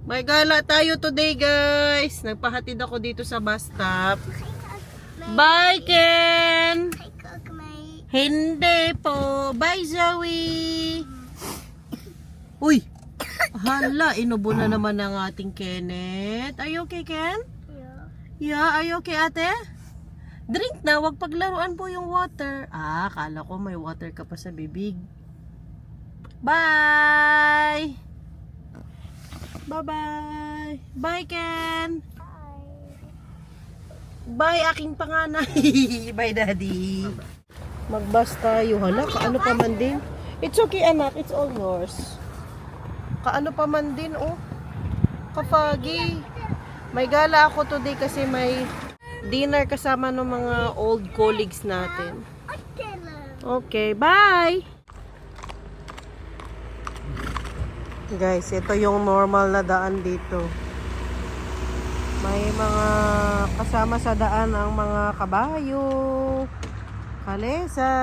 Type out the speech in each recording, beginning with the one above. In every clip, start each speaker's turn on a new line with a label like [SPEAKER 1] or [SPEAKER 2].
[SPEAKER 1] May gala tayo today, guys. Nagpahatid ako dito sa bus stop. Bye, Ken! Hindi po. Bye, Zoe! Uy! Hala, inubo na naman ng ating Kenneth. Are you okay, Ken? Yeah, are you okay, ate? Drink na, wag paglaruan po yung water. Ah, akala ko may water ka pa sa bibig. Bye! Bye-bye! Bye, Ken! Bye, aking panganay! Bye, Daddy! Magbas tayo. Hala, kaano pa man din? It's okay, anak. It's all yours. Kaano pa man din, oh. Kapagi. May gala ako today kasi may dinner kasama ng mga old colleagues natin. Okay, bye! Guys, ito yung normal na daan dito. May mga kasama sa daan ang mga kabayo, kalesa,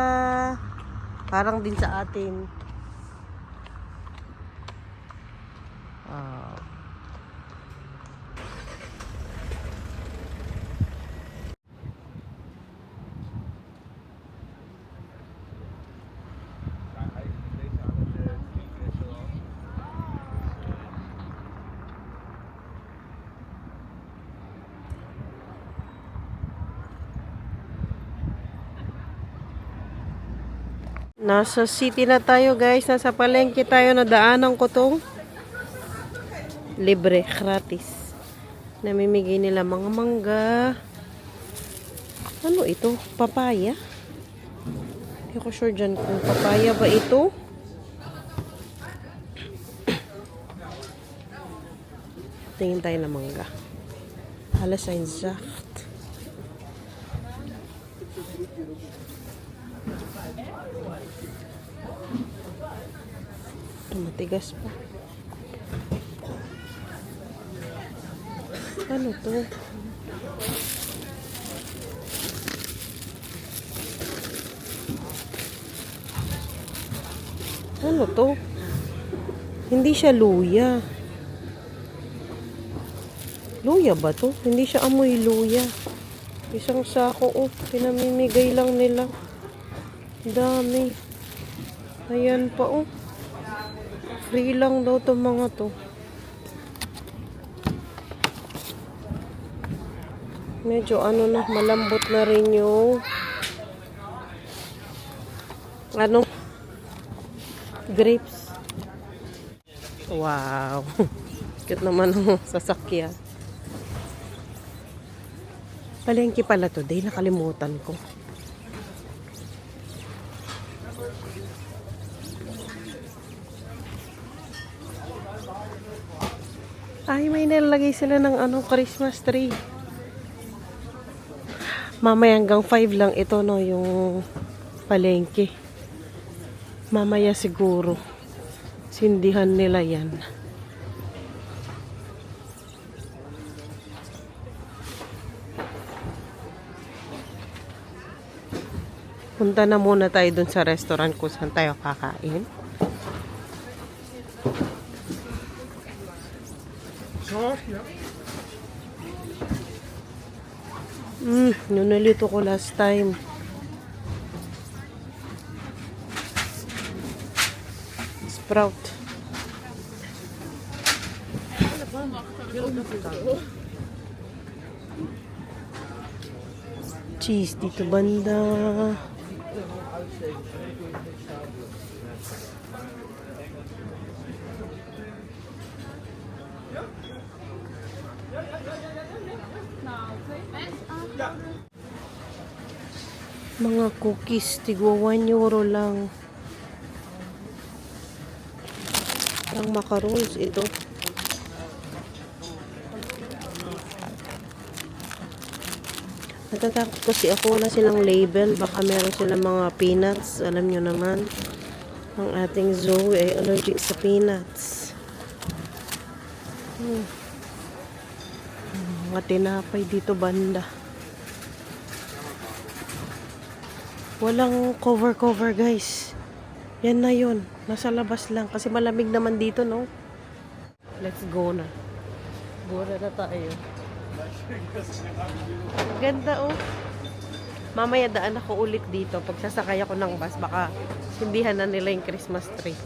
[SPEAKER 1] parang din sa atin. Nasa city na tayo, guys. Nasa palengke tayo. Nadaanan ko to. Libre, gratis. Namimigay nila mga mangga. Ano ito? Papaya? Hindi ko sure dyan kung papaya ba ito. Tingin tayo na mangga. Halos ay exact. Matigas pa. Ano to? Ano to? Hindi siya luya. Luya ba to? Hindi siya amoy luya. Isang sako, oh. Pinamimigay lang nila. Dami. Ayan pa, oh. Free lang daw itong mga to. Medyo ano na, malambot na rin yung ano, grapes. Wow. Cute naman ang sasakyan. Palengke pala today, nakalimutan ko. Ay, may nilagay sila ng ano, Christmas tree. Mamaya hanggang 5 lang ito, no, yung palengke. Mamaya siguro sindihan nila yan. Punta na muna tayo dun sa restaurant kung saan tayo kakain. Yun nalito ko last time. Sprout. Cheese dito banda. Mga cookies, tigwa 1 euro lang. Ang macarons ito. Natatakot kasi ako, wala silang label. Baka meron silang mga peanuts. Alam nyo naman, ang ating Zoe ay allergic sa peanuts. Mga tinapay dito banda. Walang cover guys. Yan na yun. Nasa labas lang. Kasi malamig naman dito, no? Let's go na. Bura na tayo. Ganda oh. Mamaya daan ako ulit dito. Pag sasakay ako ng bus, baka sindihan na nila yung Christmas tree.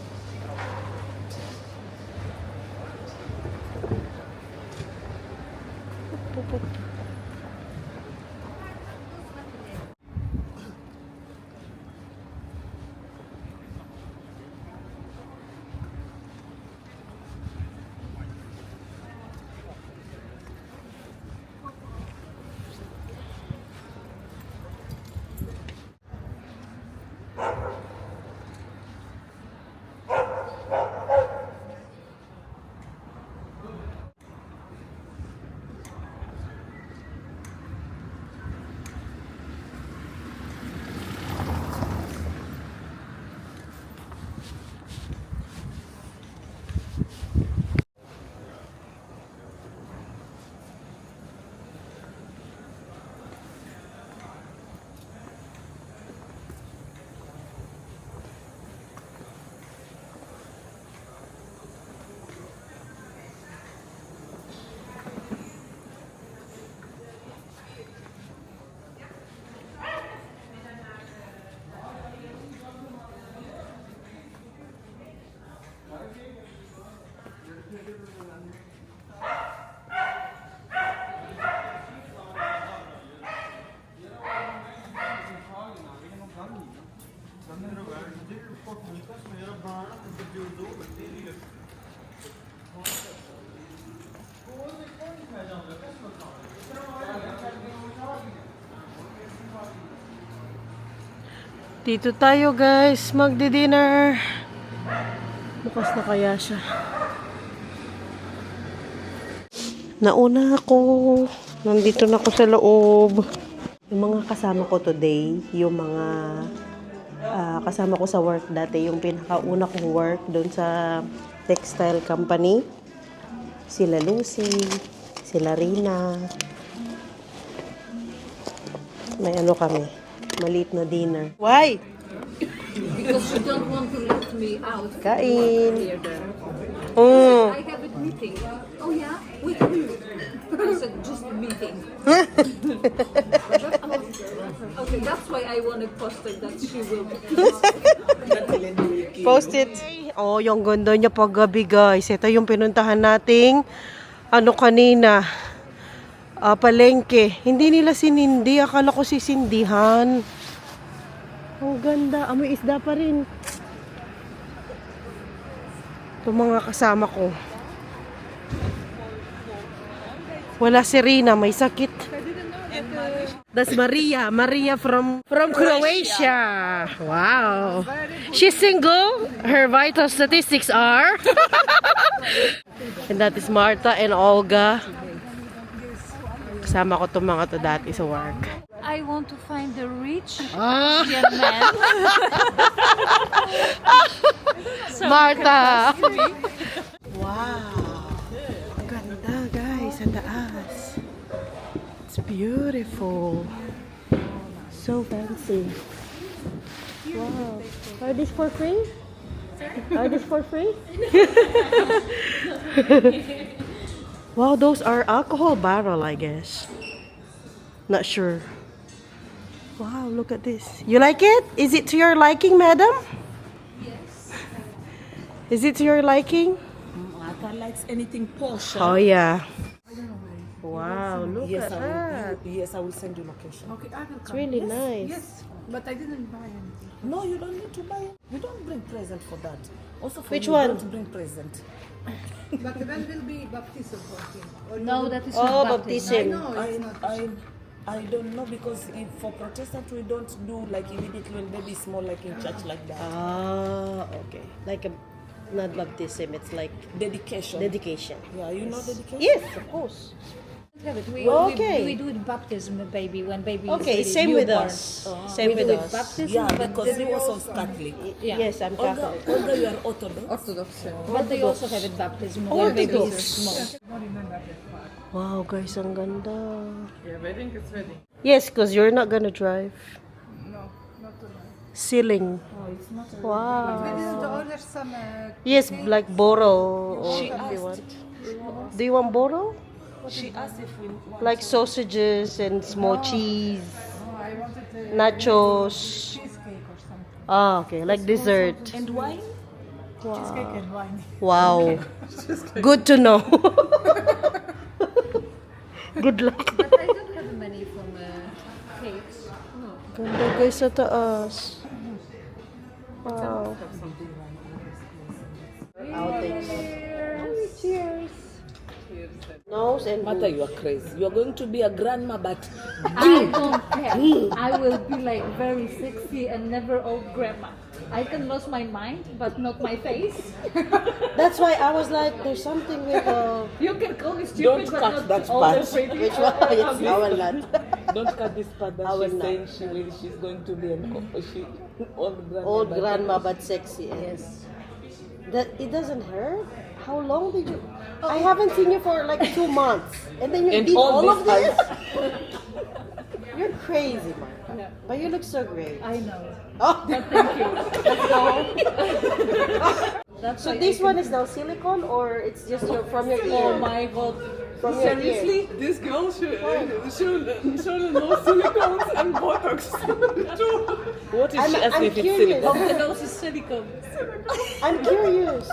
[SPEAKER 1] Dito tayo guys, magdi-dinner. Bukas na kaya siya. Nauna ako. Nandito na ako sa loob. Yung mga kasama ko today, yung mga kasama ko sa work dati, yung pinakauna kong work doon sa textile company. Sila Lucy, sila Rina. May ano kami, maliit na dinner. Why?
[SPEAKER 2] Because you don't want to let me out.
[SPEAKER 1] Kain.
[SPEAKER 2] Here, there.
[SPEAKER 1] Mm.
[SPEAKER 2] I have a meeting. Oh yeah? With who? I said just a meeting. Okay, that's why I wanted poster that she will.
[SPEAKER 1] Post it. Oh, yung ganda niya paggabi guys. Ito yung pinuntahan nating ano kanina. Palengke. Hindi nila sinindi. Akala ko sisindihan. Ang ganda. Amoy isda pa rin. Ito mga kasama ko. Wala si Rina. May sakit. That's Maria. Maria from Croatia. Wow. She's single. Her vital statistics are. And that is Marta and Olga. Kasama ko itong mga to dati sa work.
[SPEAKER 2] I want to find the rich
[SPEAKER 1] Ah.
[SPEAKER 2] Indian man.
[SPEAKER 1] Marta! Wow! Ganda guys, sa taas. It's beautiful. So fancy. Wow. Are these for free? Are these for free? Wow, those are alcohol barrel, I guess. Not sure. Wow, look at this. You like it? Is it to your liking, madam?
[SPEAKER 2] Yes.
[SPEAKER 1] Is it to your liking?
[SPEAKER 3] Martha likes anything posh.
[SPEAKER 1] Oh, yeah. Wow, look
[SPEAKER 3] Yes,
[SPEAKER 1] at
[SPEAKER 3] I
[SPEAKER 1] that.
[SPEAKER 3] will. Yes, I will send you location.
[SPEAKER 4] Okay, I will
[SPEAKER 1] It's
[SPEAKER 4] come.
[SPEAKER 1] really nice.
[SPEAKER 4] Yes, but I didn't buy anything.
[SPEAKER 3] No, you don't need to buy. You don't bring present for that. Also, for
[SPEAKER 1] Which
[SPEAKER 3] you,
[SPEAKER 1] one?
[SPEAKER 3] Don't bring present.
[SPEAKER 4] But when will be baptism for him? Or
[SPEAKER 2] No, that is
[SPEAKER 1] Oh,
[SPEAKER 2] not baptism.
[SPEAKER 1] baptism.
[SPEAKER 4] No, it's not.
[SPEAKER 3] I don't know because if for Protestant we don't do like immediately when baby is small like in church like that.
[SPEAKER 1] Ah, okay. Like a, not baptism, it's like
[SPEAKER 3] Dedication.
[SPEAKER 1] dedication.
[SPEAKER 3] Yeah, you know dedication.
[SPEAKER 1] Yes, of course.
[SPEAKER 2] Have it.
[SPEAKER 1] Okay.
[SPEAKER 2] We do it baptism, baby, when baby
[SPEAKER 1] Okay,
[SPEAKER 2] is really
[SPEAKER 1] same with
[SPEAKER 2] newborn.
[SPEAKER 1] us. Same
[SPEAKER 2] We
[SPEAKER 1] with
[SPEAKER 2] do it
[SPEAKER 1] us.
[SPEAKER 2] baptism,
[SPEAKER 3] Yeah,
[SPEAKER 2] but
[SPEAKER 3] because he was also Catholic.
[SPEAKER 2] yeah.
[SPEAKER 1] Yes, I'm
[SPEAKER 3] Olga,
[SPEAKER 1] Catholic.
[SPEAKER 3] Olga, you are Orthodox.
[SPEAKER 4] Orthodox.
[SPEAKER 2] But they also have it baptism when baby
[SPEAKER 1] Orthodox.
[SPEAKER 2] is small.
[SPEAKER 1] Wow, guys, ang ganda.
[SPEAKER 4] Yeah, wedding is wedding.
[SPEAKER 1] Yes, because you're not gonna drive.
[SPEAKER 4] No, not tonight.
[SPEAKER 1] Ceiling.
[SPEAKER 4] Oh, it's not.
[SPEAKER 1] Wow.
[SPEAKER 4] This is the owner some.
[SPEAKER 1] Yes, like boro. Or if you want. Do you want boro?
[SPEAKER 3] She asked if we want
[SPEAKER 1] Like sausages and small cheese, nachos.
[SPEAKER 4] Cheesecake or something.
[SPEAKER 1] Ah, okay, like dessert.
[SPEAKER 3] and wine.
[SPEAKER 4] Cheesecake and wine.
[SPEAKER 1] Wow. Good to know. Good luck.
[SPEAKER 2] But I don't have money from cakes. No.
[SPEAKER 1] Ganda guys sa taas. Wow.
[SPEAKER 2] Cheers.
[SPEAKER 1] Nose and
[SPEAKER 3] Mother, you are crazy. You are going to be a grandma, but
[SPEAKER 2] I don't care. I will be like very sexy and never old grandma. I can lose my mind, but not my face.
[SPEAKER 1] that's why I was like, there's something with
[SPEAKER 2] You can call me stupid,
[SPEAKER 3] Don't
[SPEAKER 2] but
[SPEAKER 3] cut
[SPEAKER 2] not
[SPEAKER 3] that
[SPEAKER 2] old
[SPEAKER 3] part.
[SPEAKER 2] and pretty.
[SPEAKER 1] which one? Yes, I will not.
[SPEAKER 3] don't cut this part that
[SPEAKER 1] I will
[SPEAKER 3] she's
[SPEAKER 1] not.
[SPEAKER 3] saying she's going to be an old grandma.
[SPEAKER 1] Old
[SPEAKER 3] but-
[SPEAKER 1] grandma but sexy. Yes. That it doesn't hurt. How long did you? I haven't seen you for like 2 months, and then you
[SPEAKER 3] And
[SPEAKER 1] did
[SPEAKER 3] all
[SPEAKER 1] all of
[SPEAKER 3] this
[SPEAKER 1] this. You're crazy, Martha. But you look so great.
[SPEAKER 2] I know.
[SPEAKER 1] Oh.
[SPEAKER 2] Thank you. That's all. That's
[SPEAKER 1] So
[SPEAKER 2] why
[SPEAKER 1] this
[SPEAKER 2] I
[SPEAKER 1] one is now silicone, or it's just from your
[SPEAKER 2] can-
[SPEAKER 1] ear?
[SPEAKER 2] Oh my god.
[SPEAKER 1] From your ear.
[SPEAKER 3] This girl should no silicones and Botox. What if
[SPEAKER 1] I'm-
[SPEAKER 3] she asks
[SPEAKER 1] I'm
[SPEAKER 3] me if it's
[SPEAKER 1] curious.
[SPEAKER 3] silicone?
[SPEAKER 2] The nose is silicone.
[SPEAKER 1] I'm curious.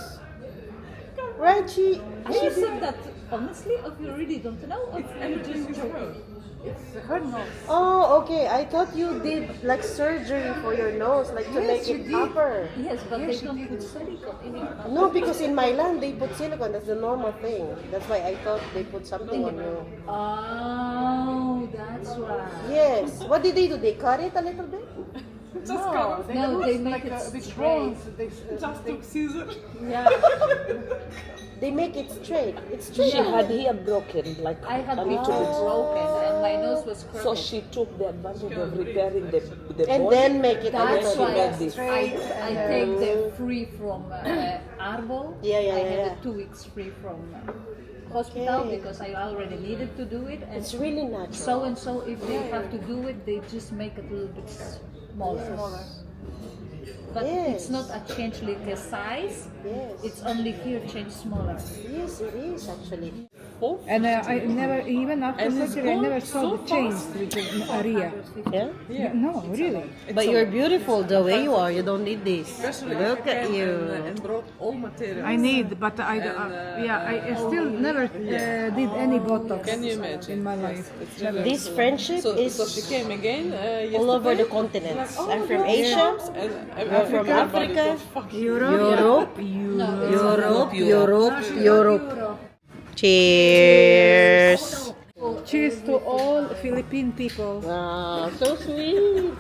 [SPEAKER 1] Right? She
[SPEAKER 2] She said that honestly, if you really don't know, I'm just joking.
[SPEAKER 4] It's her nose.
[SPEAKER 1] Oh, okay. I thought you did like surgery for your nose, like to make it upper.
[SPEAKER 2] Yes, but they don't put silicone in it.
[SPEAKER 1] No, because in my land they put silicone. That's the normal thing. That's why I thought they put something on you.
[SPEAKER 2] Oh, that's why.
[SPEAKER 1] Yes. What did they do? They cut it a little bit?
[SPEAKER 2] No, they make it
[SPEAKER 4] big
[SPEAKER 2] straight.
[SPEAKER 4] rolls. They
[SPEAKER 3] Scissors.
[SPEAKER 2] Yeah,
[SPEAKER 1] They make it straight. It's
[SPEAKER 3] She
[SPEAKER 1] straight.
[SPEAKER 3] had hair broken, like
[SPEAKER 2] I had
[SPEAKER 3] a
[SPEAKER 2] it
[SPEAKER 3] little bit.
[SPEAKER 2] broken and my nose was crooked.
[SPEAKER 3] So she took the advantage of repairing the
[SPEAKER 1] And
[SPEAKER 3] body.
[SPEAKER 1] then make it a
[SPEAKER 2] That's
[SPEAKER 1] little
[SPEAKER 2] why
[SPEAKER 1] bit.
[SPEAKER 3] made this.
[SPEAKER 2] I take the free from Arbol.
[SPEAKER 1] Yeah, yeah,
[SPEAKER 2] I
[SPEAKER 1] yeah,
[SPEAKER 2] had
[SPEAKER 1] yeah.
[SPEAKER 2] the 2 weeks free from hospital
[SPEAKER 1] Okay.
[SPEAKER 2] because I already needed to do it. And
[SPEAKER 1] It's really natural.
[SPEAKER 2] so and so, if they have to do it, they just make it a little bit smaller. But
[SPEAKER 1] Yes.
[SPEAKER 2] it's not a change like a size.
[SPEAKER 1] Yes.
[SPEAKER 2] It's only here change smaller.
[SPEAKER 1] Yes, it is actually.
[SPEAKER 4] And I never, even after
[SPEAKER 3] And it's
[SPEAKER 4] surgery, I
[SPEAKER 3] gone
[SPEAKER 4] never saw
[SPEAKER 3] so
[SPEAKER 4] the change with the area.
[SPEAKER 1] Yeah.
[SPEAKER 4] No, really.
[SPEAKER 1] But you're beautiful the way you are. You don't need this. Look at you.
[SPEAKER 3] And brought all materials.
[SPEAKER 4] I need, but I still never did any Botox.
[SPEAKER 3] Can you imagine?
[SPEAKER 4] In my life? Never.
[SPEAKER 1] This friendship
[SPEAKER 3] So
[SPEAKER 1] is
[SPEAKER 3] she came again
[SPEAKER 1] all over the
[SPEAKER 3] yesterday.
[SPEAKER 1] continents.
[SPEAKER 3] Oh
[SPEAKER 1] I'm
[SPEAKER 3] my
[SPEAKER 1] from
[SPEAKER 3] God.
[SPEAKER 1] Asia.
[SPEAKER 3] And
[SPEAKER 1] You're from Africa.
[SPEAKER 4] Europe.
[SPEAKER 1] Europe. Europe. Cheers.
[SPEAKER 4] Cheers to all Philippine people.
[SPEAKER 1] Ah, so sweet.